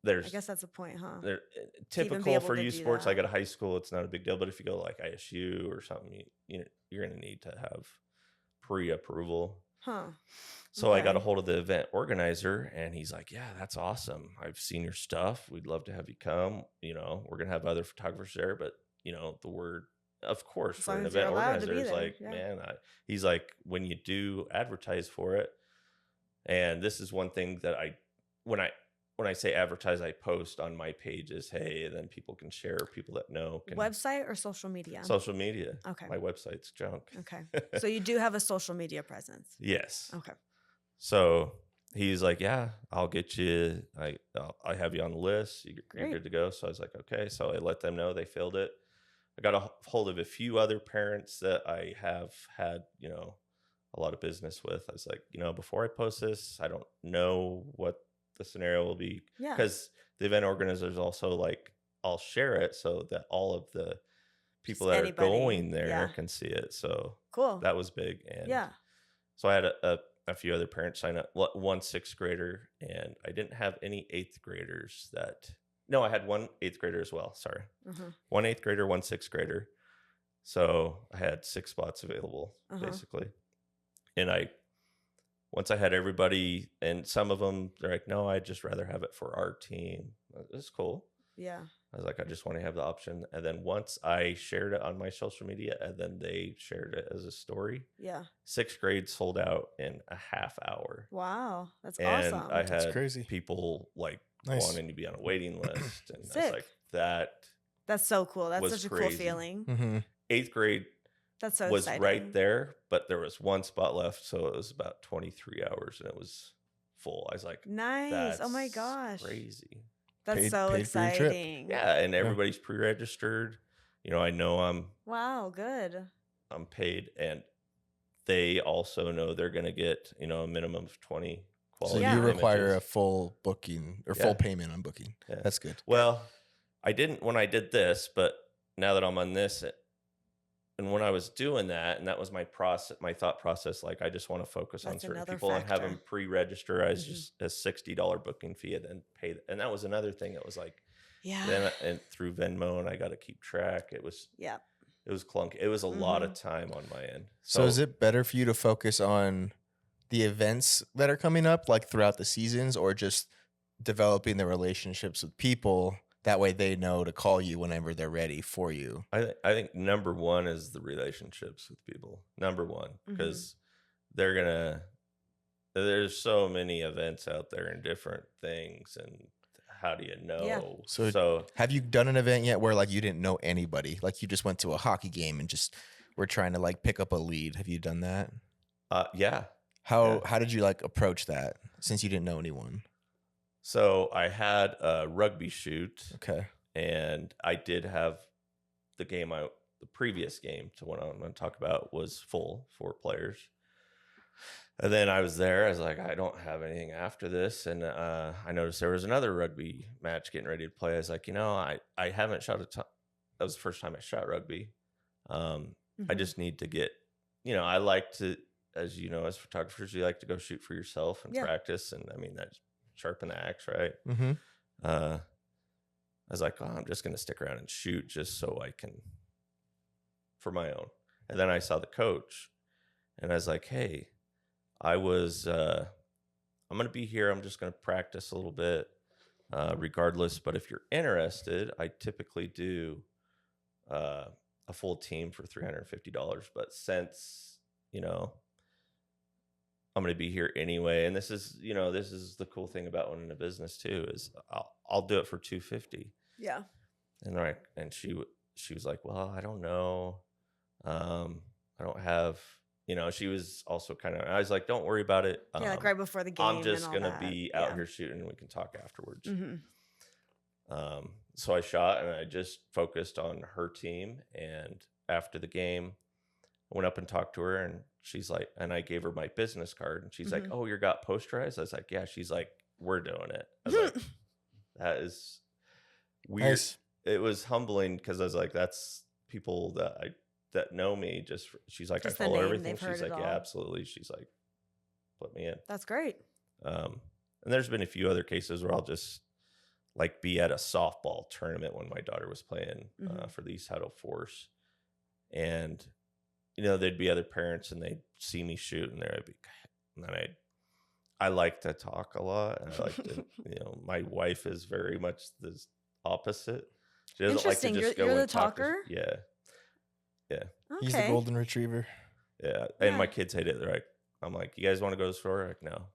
I guess that's a point, huh? They're typical for youth sports. Like at a high school, it's not a big deal. But if you go like ISU or something, you're going to need to have pre-approval. Huh. So I got a hold of the event organizer, and he's like, yeah, that's awesome. I've seen your stuff. We'd love to have you come. You know, we're going to have other photographers there, but, you know, the word, of course, for an event organizer is like, man, he's like, when you do advertise for it, and this is one thing that when I say advertise, I post on my pages, hey, and then people can share, people that know. Website or social media? Social media. Okay. My website's junk. Okay. So you do have a social media presence? Yes. Okay. So he's like, yeah, I'll get you. I have you on the list. You're good to go. So I was like, okay. So I let them know. They filled it. I got a hold of a few other parents that I have had, you know, a lot of business with. I was like, you know, before I post this, I don't know what the scenario will be. Yeah. Because the event organizers also like, I'll share it so that all of the people that are going there can see it. So cool. That was big. And yeah. So I had a few other parents sign up, one 6th grader, and I didn't have any 8th graders no, I had one 8th grader as well. Sorry. One 8th grader, one 6th grader. So I had 6 spots available basically. And once I had everybody, and some of them, they're like, no, I'd just rather have it for our team. That's cool. Yeah. I was like, I just want to have the option. And then once I shared it on my social media, and then they shared it as a story. Yeah. 6th grade sold out in a half hour. Wow. That's and awesome. I had crazy. People like wanting to be on a waiting list. And Sick. I was like, that's so cool. That's such a crazy. cool feeling. 8th grade that's so was exciting. right there, but there was one spot left. So it was about 23 hours and it was full. I was like, nice. Oh my gosh. Crazy. That's so exciting. Yeah, and everybody's pre-registered. You know I'm wow, good. I'm paid, and they also know they're going to get, you know, a minimum of 20 quality. So you require a full booking or full payment on booking. Yeah. That's good. Well, I didn't when I did this, but now that I'm on this, and when I was doing that, and that was my thought process, like I just want to focus on certain people and have them pre-register as just a $60 booking fee and then pay. And that was another thing that was like, then and through Venmo, and I got to keep track. It was clunky. It was a lot of time on my end. So is it better for you to focus on the events that are coming up, like throughout the seasons, or just developing the relationships with people? That way they know to call you whenever they're ready for you. I think number one is the relationships with people. Number one, because there's so many events out there and different things, and how do you know? Yeah. So have you done an event yet where like you didn't know anybody? Like you just went to a hockey game and just were trying to like pick up a lead. Have you done that? Yeah. How did you like approach that since you didn't know anyone? So I had a rugby shoot. Okay. And I did have the previous game to what I'm going to talk about was full 4 players. And then I was there. I was like, I don't have anything after this. And I noticed there was another rugby match getting ready to play. I was like, you know, I haven't shot that was the first time I shot rugby. I just need to get, you know, I like to, as you know, as photographers, you like to go shoot for yourself and practice. And I mean, that's sharpen the axe, right? I was like, oh, I'm just going to stick around and shoot just so I can, for my own. And then I saw the coach and I was like, hey, I'm going to be here. I'm just going to practice a little bit regardless. But if you're interested, I typically do a full team for $350. But since, you know, I'm going to be here anyway. And this is the cool thing about owning a business too, is I'll do it for $250. Yeah. And she was like, well, I don't know. I don't have, you know, she was also I was like, don't worry about it. Like right before the game. I'm just going to be out here shooting and we can talk afterwards. So I shot and I just focused on her team. And after the game, I went up and talked to her and she's like, and I gave her my business card and she's like, oh, you got Posterized? I was like, yeah. She's like, we're doing it. I was like, that is weird. Nice. It was humbling because I was like, that's people that know me. She's like, just I follow everything. She's like, yeah, absolutely. She's like, put me in. That's great. And there's been a few other cases where I'll just like be at a softball tournament when my daughter was playing for the East Idaho Force. And, you know, there'd be other parents and they'd see me shoot and they'd be, And I like to talk a lot. And I like to, my wife is very much the opposite. She doesn't like to just go you're and the talker? Yeah. Okay. He's the golden retriever. Yeah. And my kids hate it. They're like, I'm like, you guys want to go to the store? Like, no.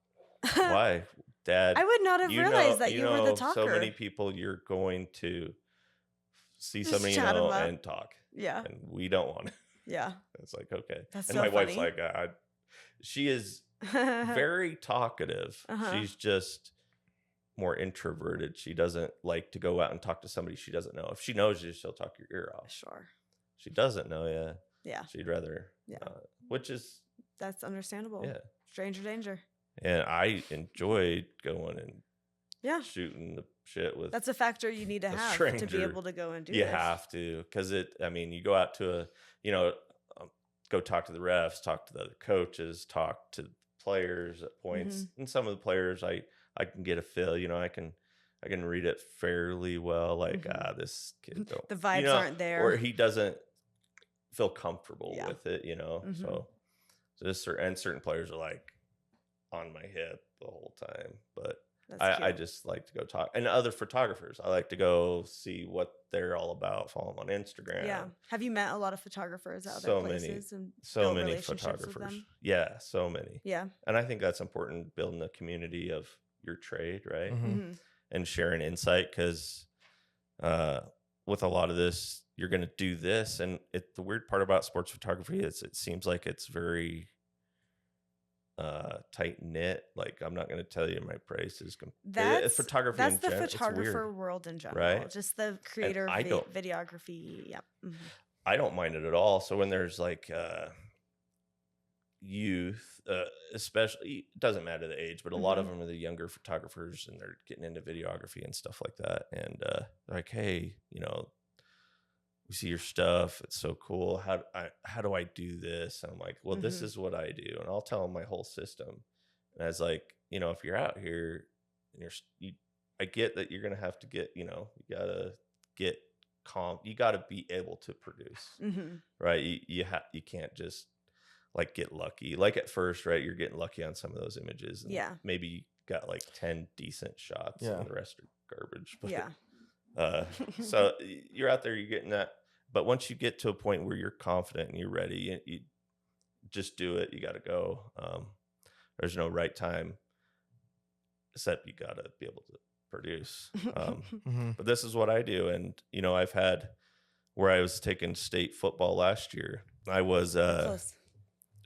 Why? Dad. I would not have realized that you were the talker. So many people you're going to see Just somebody chat 'em up. and talk. Yeah. And we don't want to. Yeah. It's like, okay. That's and so my funny. wife's like, she is very talkative. She's just more introverted. She doesn't like to go out and talk to somebody she doesn't know. If she knows you, she'll talk your ear off. Sure. She doesn't know you. Yeah. She'd rather. Yeah. Which is. That's understandable. Yeah. Stranger danger. And I enjoyed going and shooting the shit with. That's a factor you need to have stranger. To be able to go and do You this. have to, because you go out to go talk to the refs, talk to the other coaches, talk to players at points. And some of the players I can get a feel, I can read it fairly well. Like, this kid don't. The vibes aren't there. Or he doesn't feel comfortable with it, So just certain players are like on my hip the whole time. But I just like to go talk. And other photographers, I like to go see what they're all about, follow them on Instagram. Yeah. Have you met a lot of photographers at other places? So many photographers. Yeah, so many. Yeah. And I think that's important, building a community of your trade, right? And sharing insight, because with a lot of this, you're going to do this. And the weird part about sports photography is it seems like it's very tight knit. Like, I'm not going to tell you my prices. That's photography. That's the photographer world in general, right? Just the creator videography. Yep. I don't mind it at all. So when there's like youth, especially, it doesn't matter the age, but a lot of them are the younger photographers, and they're getting into videography and stuff like that. And they're like, hey, we see your stuff. It's so cool. How do I do this? And I'm like, well, this is what I do. And I'll tell them my whole system. And I was like, if you're out here and I get that you're going to have to get, you got to get calm. You got to be able to produce, right? You can't just like get lucky. Like at first, right? You're getting lucky on some of those images. And maybe you got like 10 decent shots and the rest are garbage. But, so you're out there, you're getting that. But once you get to a point where you're confident and you're ready, you just do it. You got to go. There's no right time, except you got to be able to produce. But this is what I do. And, I've had where I was taking state football last year. I was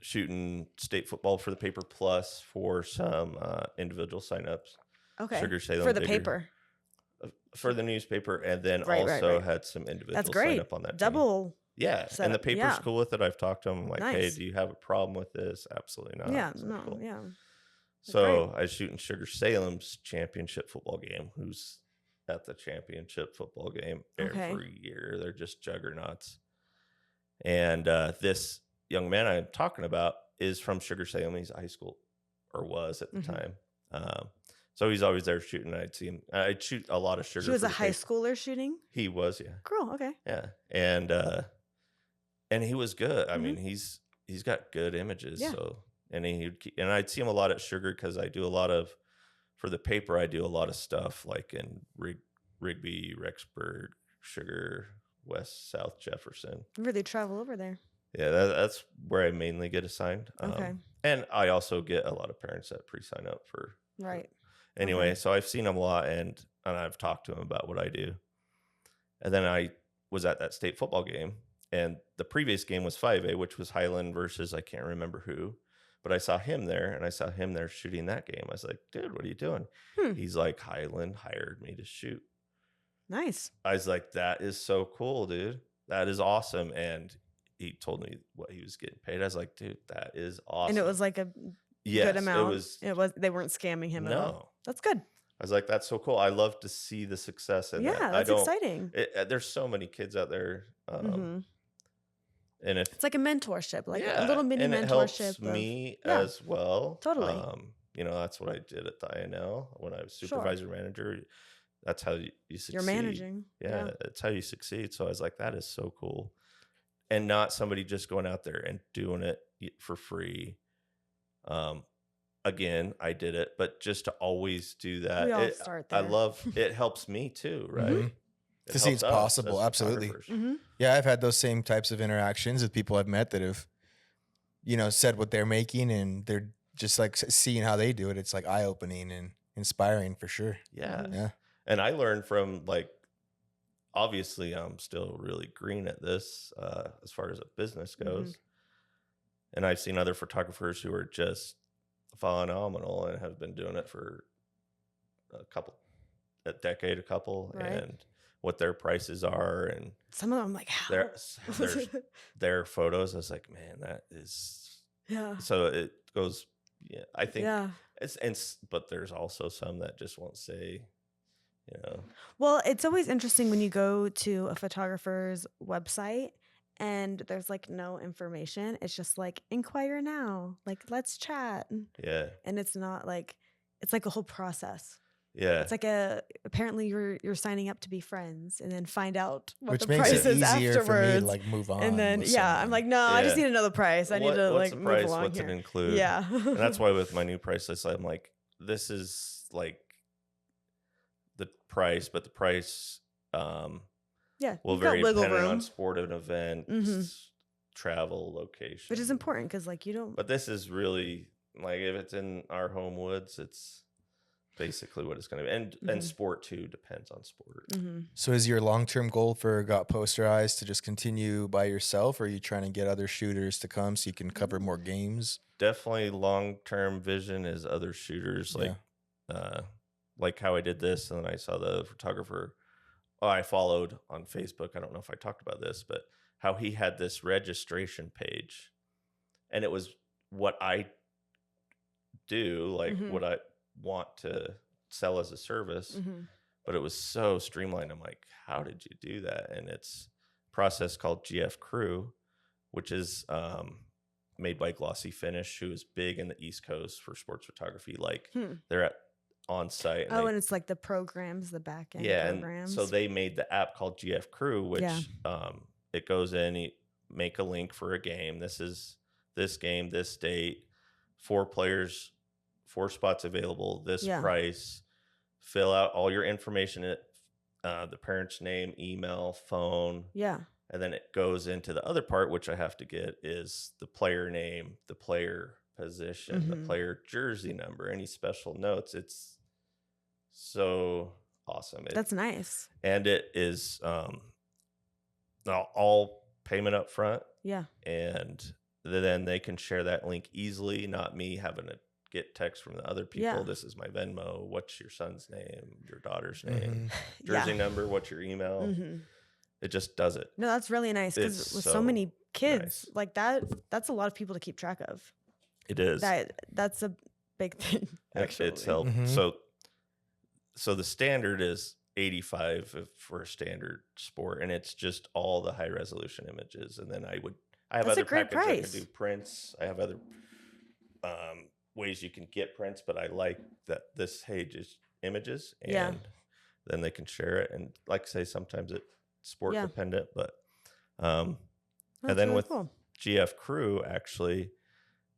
shooting state football for the Paper Plus for some individual signups. Okay. Sugar Salem for the paper. For the newspaper, and then had some individuals sign up on that double team. Yeah, and the paper's cool with it. I've talked to them. I'm like, hey, do you have a problem with this? Absolutely not. Yeah, cool. Yeah. So I was shooting Sugar Salem's championship football game, who's at the championship football game every year. They're just juggernauts. And this young man I'm talking about is from Sugar Salem. He's a high school, or was at the time. So he's always there shooting. I'd see him. I'd shoot a lot of Sugar. He was a high schooler shooting? He was, yeah. Cool, okay. Yeah. And he was good. I mean, he's got good images. Yeah. So and I'd see him a lot at Sugar, because I do a lot of, for the paper, I do a lot of stuff like in Rigby, Rexburg, Sugar, West, South Jefferson. Really travel over there. Yeah, that's where I mainly get assigned. Okay. And I also get a lot of parents that pre-sign up for. Right. Anyway, so I've seen him a lot, and I've talked to him about what I do. And then I was at that state football game, and the previous game was 5A, which was Highland versus I can't remember who. But I saw him there, and I saw him there shooting that game. I was like, dude, what are you doing? He's like, Highland hired me to shoot. Nice. I was like, that is so cool, dude. That is awesome. And he told me what he was getting paid. I was like, dude, that is awesome. And it was like a good amount. It was. They weren't scamming him at all. That's good. I was like, that's so cool. I love to see the success in that. Yeah, that's exciting. There's so many kids out there. And it's like a mentorship, like a little mini mentorship. It helps me as well. Totally. That's what I did at the INL when I was supervisor manager. That's how you succeed. You're managing. Yeah, that's how you succeed. So I was like, that is so cool. And not somebody just going out there and doing it for free. again, I did it, but just to always do that, we all start there. I love it. Helps me too, right? Mm-hmm. To see it's possible. Absolutely. Mm-hmm. Yeah, I've had those same types of interactions with people I've met that have, said what they're making, and they're just like seeing how they do it. It's like eye opening and inspiring for sure. Yeah. Yeah. And I learned from obviously I'm still really green at this as far as a business goes. Mm-hmm. And I've seen other photographers who are just phenomenal and have been doing it for a decade, right. And what their prices are, and some of them I'm like, how? Their photos. I was like, man, that is So it goes. Yeah, I think but there's also some that just won't say. Well, it's always interesting when you go to a photographer's website and there's no information. It's just inquire now, let's chat. Yeah, and it's not it's a whole process. Yeah, it's apparently you're signing up to be friends and then find out what Which the price is afterwards. For me to move on. And then I'm like, no, I just need another price. I need to what's the price? Move along What's here. it include? Yeah, and that's why with my new price list, I'm like, this is the price, but the price will vary depending on sport and event, travel, location, which is important because you don't. But this is really if it's in our home woods, it's basically what it's going to be. And sport too depends on sport. Mm-hmm. So is your long-term goal for Got Posterized to just continue by yourself, or are you trying to get other shooters to come so you can cover more games? Definitely long-term vision is other shooters like how I did this. And then I saw the photographer I followed on Facebook. I don't know if I talked about this, but how he had this registration page, and it was what I do, what I want to sell as a service, but it was so streamlined. I'm like, how did you do that? And it's a process called GF Crew, which is made by Glossy Finish, who is big in the East Coast for sports photography. They're at on site. And and it's the programs, the back end programs. And so they made the app called GF Crew, which it goes in, you make a link for a game. This is this game, this date, 4 players, 4 spots available, this price. Fill out all your information, the parent's name, email, phone. Yeah. And then it goes into the other part, which I have to get, is the player name, the player position, the player jersey number, any special notes. It's so awesome. That's nice. And it is all payment up front. Yeah. And then they can share that link easily, not me having to get text from the other people. Yeah. This is my Venmo. What's your son's name? Your daughter's name? Jersey number? What's your email? It just does it. No, that's really nice because with so many kids like that's a lot of people to keep track of. It is. That's a big thing. Actually, it's helped. So the standard is 85 for a standard sport, and it's just all the high resolution images. And then I have other packages. I can do prints. I have other ways you can get prints, but I like that this page is images, and then they can share it. And like I say, sometimes it's sport dependent, but and then really with GF Crew, actually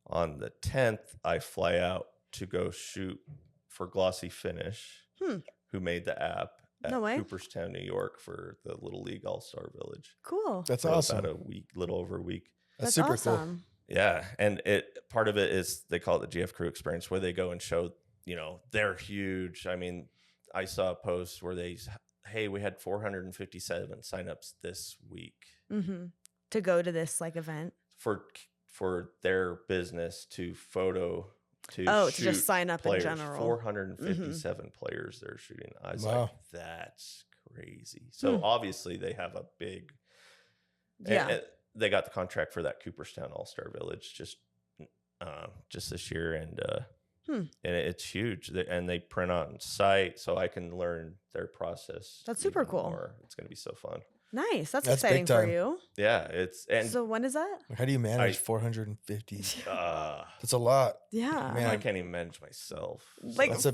on the 10th, I fly out to go shoot for Glossy Finish, who made the app at Cooperstown, New York, for the Little League All-Star Village. Cool. That's awesome. About a week, little over a week. That's super awesome. Cool. Yeah, and part of it is they call it the GF Crew experience, where they go and show, they're huge. I mean, I saw a post where hey, we had 457 signups this week to go to this event for their business to to just sign up players. in general. 457 players they're shooting. I was like, that's crazy. So obviously they have a big and they got the contract for that Cooperstown All-Star Village just this year, and it's huge. And they print on site, so I can learn their process. That's super cool. More. It's going to be so fun. Nice. That's exciting for you. Yeah, so when is that? How do you manage 450? That's a lot. Yeah, man. I can't even manage myself. So.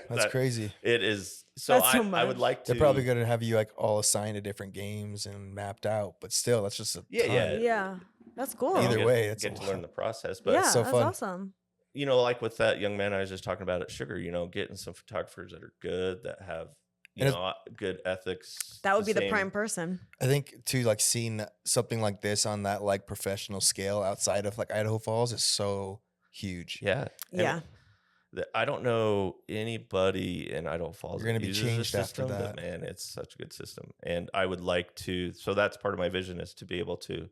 That's crazy. It is. So I would like to. They're probably going to have you all assigned to different games and mapped out, but still, that's just a ton. Yeah. That's cool. Either way, it's get to learn the process. But yeah, so that's fun. Awesome. like with that young man I was just talking about at Sugar, getting some photographers that are good, that have, good ethics. That would be the prime person. I think too, like seeing something like this on that like professional scale outside of like Idaho Falls is so huge. Yeah. Yeah. I don't know anybody in Idaho Falls. You're going to be changed after that. But man, it's such a good system. And I would like to, so that's part of my vision, is to be able to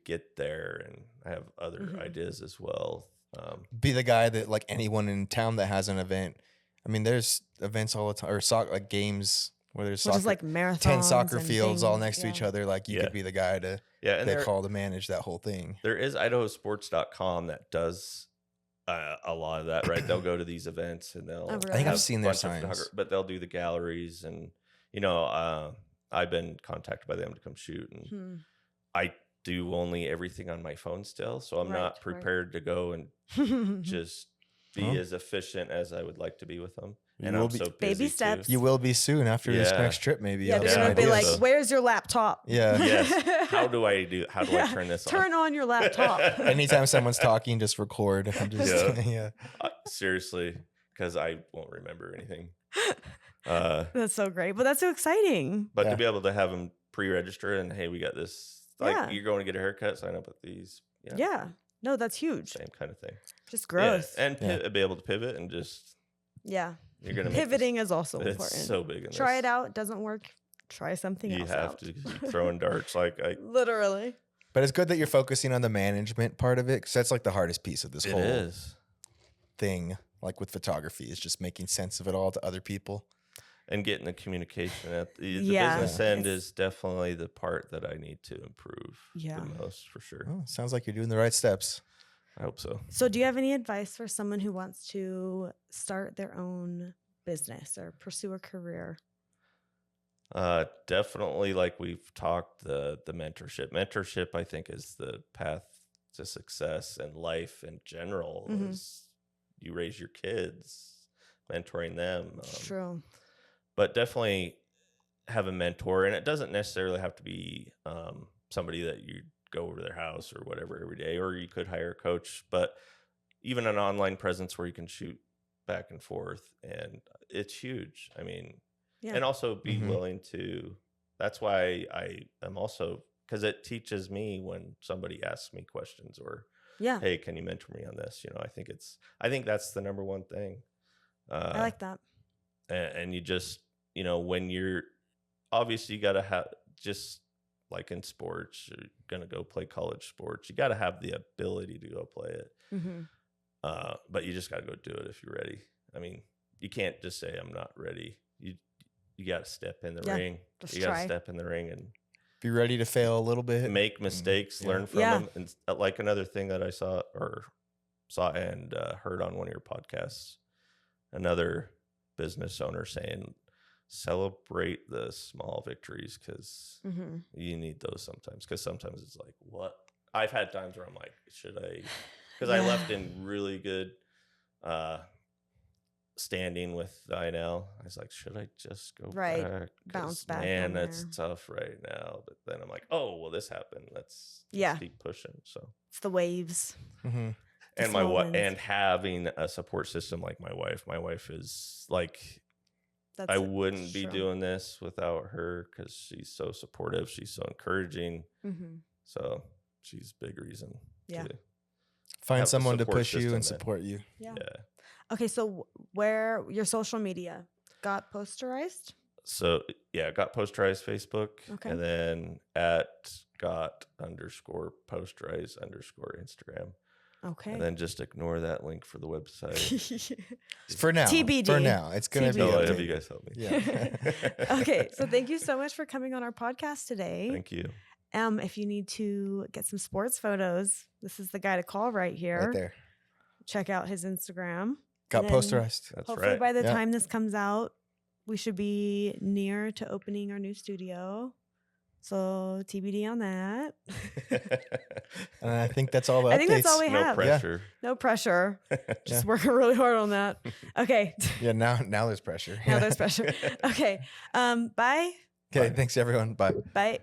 get there, and I have other ideas as well. Be the guy that like anyone in town that has an event. I mean, there's events all the time, or like games where there's soccer, like marathons, 10 soccer fields all next to each other. Like you could be the guy to call to manage that whole thing. There is idahosports.com that does a lot of that, right? They'll go to these events and they'll. I think I've seen their signs, but they'll do the galleries, and I've been contacted by them to come shoot, and I do only everything on my phone still, so I'm not prepared to go and just be as efficient as I would like to be with them. And I'm so busy baby steps. You will be soon after this next trip, maybe. Yeah, they're gonna be like, "Where's your laptop?" Yeah. Yes. How do I turn this on? Turn on your laptop. Anytime someone's talking, just record. Seriously, because I won't remember anything. That's so great, but that's so exciting. But to be able to have them pre-register and, hey, we got this. Like you're going to get a haircut, sign up with these. Yeah. No, that's huge. Same kind of thing. Just growth. Yeah. And be able to pivot and just. Yeah. You're gonna pivoting is also important. It's so big. Try it out. Doesn't work. Try something else. You have to keep throwing darts, literally. But it's good that you're focusing on the management part of it, because that's like the hardest piece of this whole thing. Like with photography, is just making sense of it all to other people. And getting the communication at the business end is definitely the part that I need to improve the most, for sure. Oh, sounds like you're doing the right steps. I hope so. So do you have any advice for someone who wants to start their own business or pursue a career? Definitely, like we've talked, the mentorship. Mentorship, I think, is the path to success, and life in general. Is you raise your kids, mentoring them. True. But definitely have a mentor, and it doesn't necessarily have to be somebody that you go over to their house or whatever every day, or you could hire a coach, but even an online presence where you can shoot back and forth, and it's huge. I mean, and also be willing to, that's why I am also, because it teaches me when somebody asks me questions, or hey, can you mentor me on this? I think that's the number one thing. I like that. And you just, when you're, obviously you got to have, just like in sports, you're going to go play college sports, you got to have the ability to go play it. But you just got to go do it if you're ready. I mean, you can't just say, I'm not ready. You got to step in the ring. You got to step in the ring and be ready to fail a little bit. Make mistakes, learn from them. And like another thing that I saw and heard on one of your podcasts, another business owner saying, celebrate the small victories, because you need those sometimes. Because sometimes it's like, what? I've had times where I'm like, should I? Because I left in really good standing with the INL. I was like, should I just go back? Bounce back. Man, that's tough right now. But then I'm like, oh, well, this happened. Let's keep pushing. So it's the waves. And and having a support system like my wife. My wife is like, I wouldn't be doing this without her, because she's so supportive. She's so encouraging. So she's a big reason. Yeah. Find someone to push you and support you. Yeah. Okay, so where your social media? Got Posterized? So got Posterized Facebook. Okay. And then at got_Posterized_ Instagram. Okay. And then just ignore that link for the website. For now. TBD. For now. It's going to be. Oh, you guys help me. Yeah. Okay. So thank you so much for coming on our podcast today. Thank you. If you need to get some sports photos, this is the guy to call right here. Right there. Check out his Instagram. Got Posterized. That's hopefully by the time this comes out, we should be near to opening our new studio. So TBD on that. And I think that's all the updates. I think that's all we have. No pressure. No pressure. Just working really hard on that. Okay. Yeah, now there's pressure. Now there's pressure. Okay. Bye. Okay, thanks everyone. Bye. Bye.